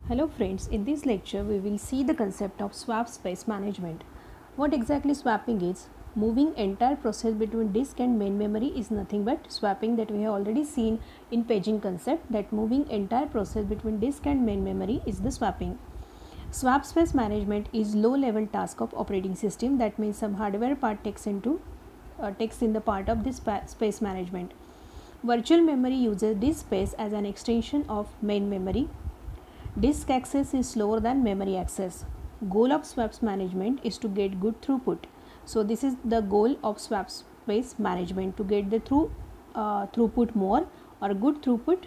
Hello friends, in this lecture we will see the concept of swap space management. What exactly swapping is? Moving entire process between disk and main memory is nothing but swapping that we have already seen in paging concept, that moving entire process between disk and main memory is the swapping. Swap space management is low level task of operating system, that means some hardware part takes in the part of this space management. Virtual memory uses disk space as an extension of main memory. Disk access is slower than memory access. Goal of swaps management is to get good throughput. So this is the goal of swap space management, to get the throughput more or good throughput.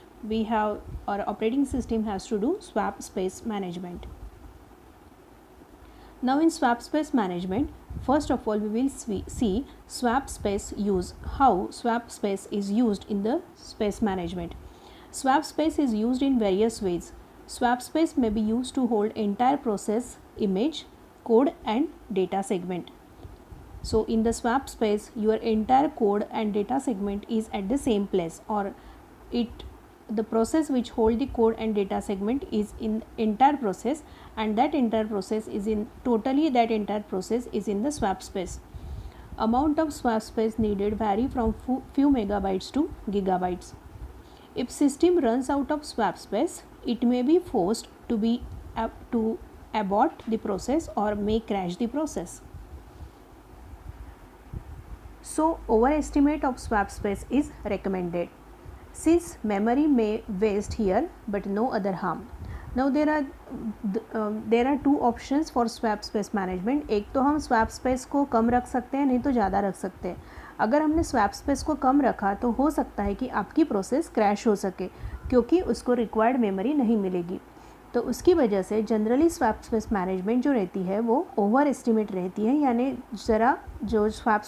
Our operating system has to do swap space management. Now in swap space management, first of all we will see swap space use, how swap space is used in the space management. Swap space is used in various ways. Swap space may be used to hold entire process, image, code and data segment. So in the swap space, your entire code and data segment is at the same place, or the process which hold the code and data segment is in entire process, and that entire process is in the swap space. Amount of swap space needed vary from few megabytes to gigabytes. If system runs out of swap space, it may be forced to abort the process or may crash the process. So overestimate of swap space is recommended, since memory may waste here but no other harm. Now there are two options for swap space management. एक तो हम swap space को कम रख सकते हैं, नहीं तो ज़्यादा रख सकते हैं. अगर हमने स्वैप स्पेस को कम रखा तो हो सकता है कि आपकी प्रोसेस क्रैश हो सके, क्योंकि उसको रिक्वायर्ड मेमोरी नहीं मिलेगी. तो उसकी वजह से जनरली स्वैप स्पेस मैनेजमेंट जो रहती है वो ओवर एस्टिमेट रहती है, यानी ज़रा जो स्वैप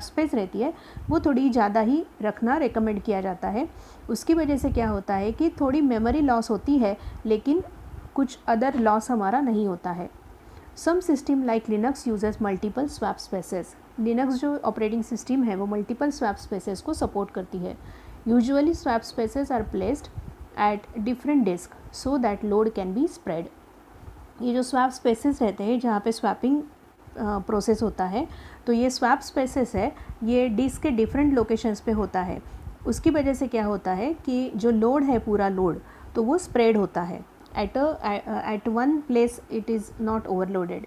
स्पेस रहती है वो थोड़ी ज़्यादा ही रखना रिकमेंड किया जाता है. उसकी वजह से क्या होता है कि थोड़ी मेमोरी लॉस होती है, लेकिन कुछ अदर लॉस हमारा नहीं होता है. Some system like Linux uses multiple swap spaces. Linux जो ऑपरेटिंग सिस्टम है वो मल्टीपल स्वैप स्पेसेस को सपोर्ट करती है. Usually swap spaces are placed at different disk so that load can be spread. ये जो स्वैप स्पेसेस रहते हैं जहाँ पे स्वैपिंग प्रोसेस होता है, तो ये स्वैप स्पेसेस है ये डिस्क के डिफरेंट लोकेशंस पे होता है. उसकी वजह से क्या होता है कि जो लोड है पूरा लोड तो वो स्प्रेड होता है. at one place it is not overloaded.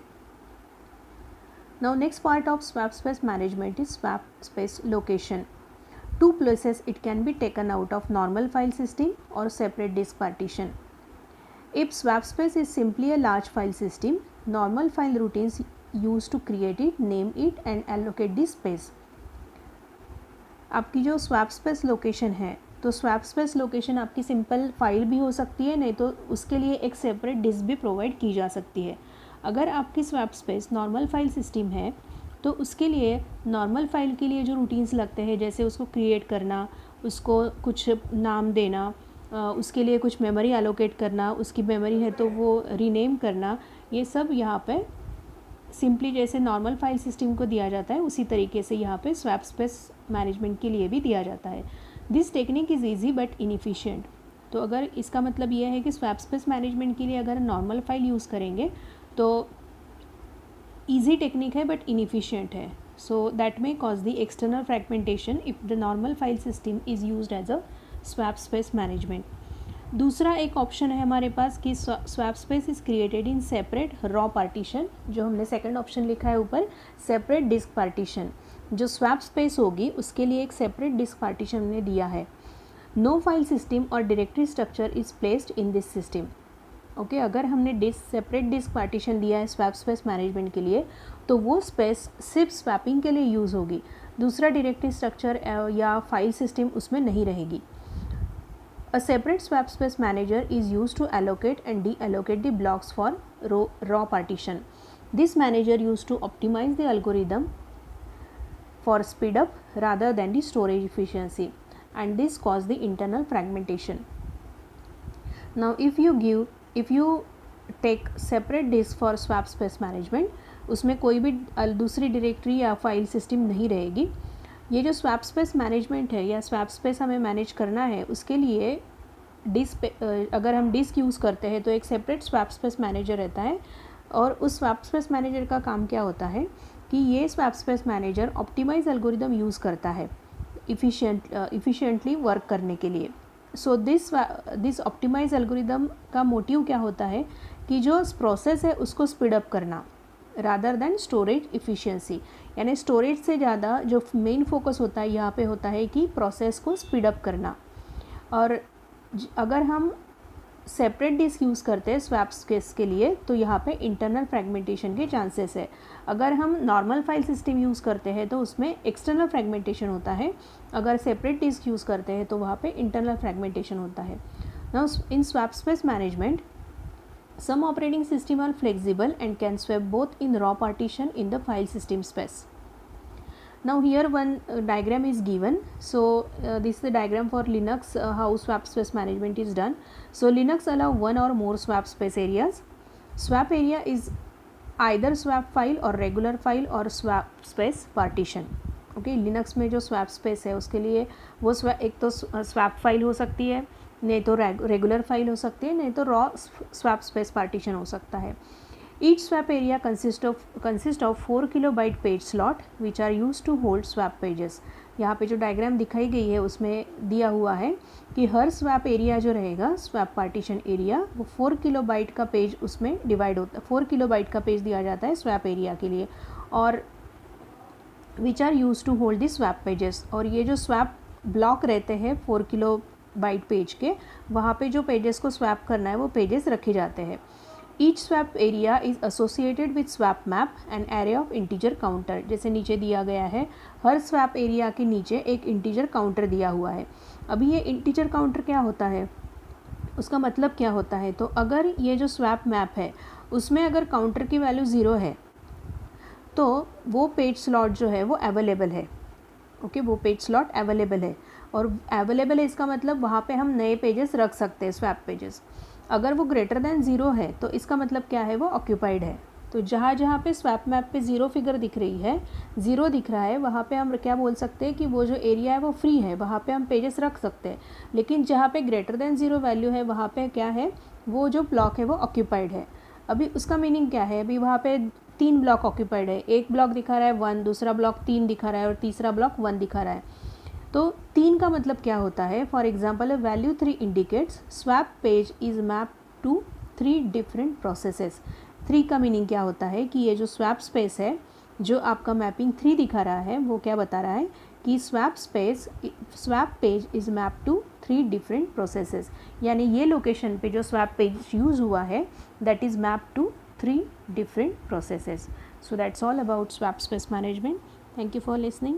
Now next part of swap space management is swap space location. Two places it can be taken out of normal file system or separate disk partition. If swap space is simply a large file system, normal file routines used to create it, name it and allocate the space. आपकी जो swap space location है, तो swap space location आपकी simple file भी हो सकती है, नहीं तो उसके लिए एक सेपरेट डिस्क भी प्रोवाइड की जा सकती है. अगर आपकी swap space normal file system है तो उसके लिए नॉर्मल फाइल के लिए जो रूटीन्स लगते हैं, जैसे उसको क्रिएट करना, उसको कुछ नाम देना, उसके लिए कुछ मेमोरी एलोकेट करना, उसकी मेमोरी है तो वो रीनेम करना, ये सब यहाँ पे सिंपली जैसे नॉर्मल फाइल सिस्टम को दिया जाता है उसी तरीके से यहाँ पे स्वैप स्पेस मैनेजमेंट के लिए भी दिया जाता है. This technique is easy but inefficient. तो अगर इसका मतलब ये है कि स्वैप स्पेस मैनेजमेंट के लिए अगर नॉर्मल फाइल यूज़ करेंगे तो ईजी टेक्निक है बट इनएफिशिएंट है. So that may cause the external fragmentation if the normal file system is used as a swap space management. दूसरा एक ऑप्शन है हमारे पास कि swap space is created in separate raw partition, जो हमने सेकंड ऑप्शन लिखा है ऊपर, सेपरेट डिस्क पार्टीशन. जो स्वैप स्पेस होगी उसके लिए एक सेपरेट डिस्क पार्टीशन हमने दिया है. नो फाइल सिस्टम और directory structure is placed in this system. Okay, अगर हमने सेपरेट डिस्क पार्टीशन दिया है स्वैप स्पेस मैनेजमेंट के लिए तो वो स्पेस सिर्फ स्वैपिंग के लिए यूज़ होगी, दूसरा डायरेक्टरी स्ट्रक्चर या फाइल सिस्टम उसमें नहीं रहेगी. A separate swap space manager is used to allocate and deallocate the blocks for raw partition. This manager used to optimize the algorithm for speed up rather than the storage efficiency, and this caused the internal fragmentation. Now if you take separate disk for swap space management, उसमें कोई भी दूसरी directory या file system नहीं रहेगी. ये जो swap space management है या स्वैप स्पेस हमें मैनेज करना है, उसके लिए अगर हम डिस्क यूज़ करते हैं तो एक सेपरेट स्वैप स्पेस मैनेजर रहता है, और उस स्वैप स्पेस मैनेजर का काम क्या होता है कि ये swap space manager optimize algorithm use करता है इफ़िशिएंटली वर्क करने के लिए। सो दिस ऑप्टिमाइज एल्गोरिदम का मोटिव क्या होता है कि जो प्रोसेस है उसको स्पीड अप करना रादर देन स्टोरेज इफ़िशियंसी, यानी स्टोरेज से ज़्यादा जो मेन फोकस होता है यहाँ पे होता है कि प्रोसेस को स्पीड अप करना। और अगर हम सेपरेट डिस्क यूज़ करते हैं स्वैप स्पेस के लिए तो यहाँ पे इंटरनल फ्रेगमेंटेशन के चांसेस है। अगर हम नॉर्मल फाइल सिस्टम यूज़ करते हैं तो उसमें एक्सटर्नल फ्रेगमेंटेशन होता है, अगर सेपरेट डिस्क यूज़ करते हैं तो वहाँ पे इंटरनल फ्रेगमेंटेशन होता है। Now in swap space management some operating system are flexible and can swap both in raw partition in the file system space. Now here one diagram is given. So this is the diagram for Linux, how swap space management is done. So Linux allow one or more swap space areas. Swap area is either swap file or regular file or swap space partition. Okay Linux में जो swap space है उसके लिए वो एक तो swap file हो सकती है, नहीं तो रेगुलर फाइल हो सकती है, नहीं तो रॉ स्वैप स्पेस पार्टीशन हो सकता है। Each swap area consist of 4 kilobyte page slot which are use to hold swap pages. यहाँ पे जो डायग्राम दिखाई गई है उसमें दिया हुआ है कि हर स्वैप एरिया जो रहेगा स्वैप पार्टीशन एरिया वो 4 किलोबाइट का पेज उसमें डिवाइड होता है, 4 किलोबाइट का पेज दिया जाता है स्वैप एरिया के लिए, और which are use to hold the swap pages. और ये जो स्वैप ब्लॉक रहते हैं 4 किलोबाइट पेज के, वहाँ पे जो पेजेस को स्वैप करना है वो पेजेस रखे जाते हैं। Each swap area is associated with swap map and array of integer counter, जैसे नीचे दिया गया है हर स्वैप एरिया के नीचे एक इंटीजर काउंटर दिया हुआ है। अभी ये इंटीजर काउंटर क्या होता है, उसका मतलब क्या होता है, तो अगर ये जो स्वैप मैप है उसमें अगर काउंटर की वैल्यू 0 है तो वो पेज स्लॉट जो है वो अवेलेबल है। ओके वो पेज स्लॉट अवेलेबल है, और अवेलेबल है इसका मतलब वहाँ पे हम नए पेजेस रख सकते हैं स्वैप पेजेस। अगर वो ग्रेटर देन 0 है तो इसका मतलब क्या है, वो ऑक्यूपाइड है। तो जहाँ जहाँ पे स्वैप मैप पे 0 फिगर दिख रही है, 0 दिख रहा है, वहाँ पे हम क्या बोल सकते हैं कि वो जो एरिया है वो फ्री है, वहाँ पे हम पेजेस रख सकते हैं। लेकिन जहाँ पे ग्रेटर देन 0 वैल्यू है वहाँ पे क्या है, वो जो ब्लॉक है वो ऑक्यूपाइड है। अभी उसका मीनिंग क्या है, अभी वहाँ पे 3 ब्लॉक ऑक्यूपाइड है, एक ब्लॉक दिखा रहा है 1, दूसरा ब्लॉक 3 दिखा रहा है और तीसरा ब्लॉक 1 दिखा रहा है। तो 3 का मतलब क्या होता है, for example value 3 indicates swap page is map to 3 different processes. 3 का मीनिंग क्या होता है कि ये जो स्वैप स्पेस है जो आपका मैपिंग 3 दिखा रहा है वो क्या बता रहा है कि swap page is map to 3 different processes, यानी ये लोकेशन पे जो स्वैप पेज यूज़ हुआ है that is map to 3 different processes. So that's all about swap space management. Thank you for listening.